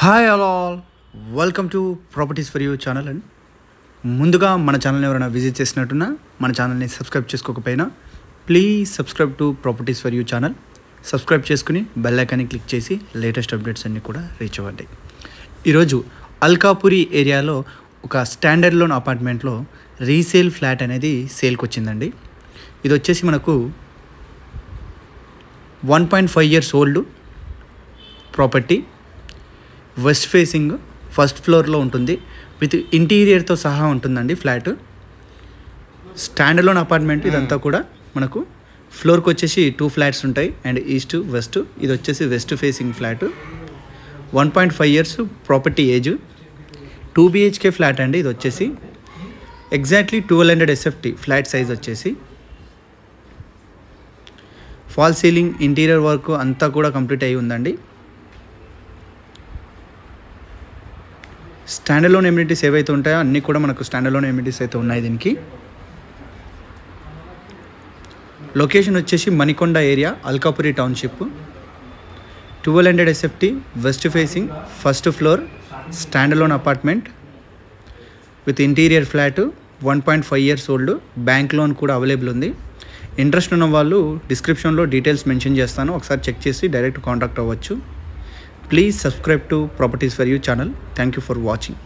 Hi all welcome to properties for you channel. And ముందుగా మన ఛానల్ని ఎవరైనా విజిట్ చేసినట్టున్నా మన ఛానల్ని సబ్స్క్రైబ్ చేసుకోకపోయినా please subscribe to properties for you channel. Subscribe చేసుకుని బెల్ ఐకాన్ని క్లిక్ చేసి లేటెస్ట్ అప్డేట్స్ అన్నీ కూడా రీచ్ అవ్వండి. ఈరోజు అల్కాపురి ఏరియాలో ఒక స్టాండర్డ్ లోన్ అపార్ట్మెంట్లో రీసేల్ ఫ్లాట్ అనేది సేల్కి వచ్చిందండి. ఇది వచ్చేసి మనకు 1.5 years old property, west facing, first ఫ్లోర్లో ఉంటుంది, విత్ ఇంటీరియర్తో సహా ఉంటుందండి ఫ్లాట్. స్టాండర్డ్ లోన్ అపార్ట్మెంట్ ఇదంతా కూడా మనకు ఫ్లోర్కి వచ్చేసి 2 ఫ్లాట్స్ ఉంటాయి అండ్ ఈస్ట్ వెస్ట్. ఇది వచ్చేసి west facing flat. 1.5 years property age, 2 BHK flat అండి. ఇది వచ్చేసి ఎగ్జాక్ట్లీ 1200 SFT ఫ్లాట్ సైజ్ వచ్చేసి. ఫాల్ సీలింగ్, ఇంటీరియర్ వర్క్ అంతా కూడా కంప్లీట్ అయ్యి ఉందండి. స్టాండర్డ్ లోన్ ఎమ్యూనిటీస్ ఏవైతే ఉంటాయో అన్నీ కూడా మనకు స్టాండర్డ్ లోన్ ఎమ్యూనిటీస్ అయితే ఉన్నాయి దీనికి. లొకేషన్ వచ్చేసి Manikonda area, Alkapuri township. 1200 SFT west facing, first floor, standard loan apartment with interior flat, 1.5 years old. Bank loan కూడా అవైలబుల్ ఉంది. ఇంట్రెస్ట్ ఉన్న వాళ్ళు డిస్క్రిప్షన్లో డీటెయిల్స్ మెన్షన్ చేస్తాను, ఒకసారి చెక్ చేసి డైరెక్ట్ కాంటాక్ట్ అవ్వచ్చు. Please subscribe to properties for you channel. Thank you for watching.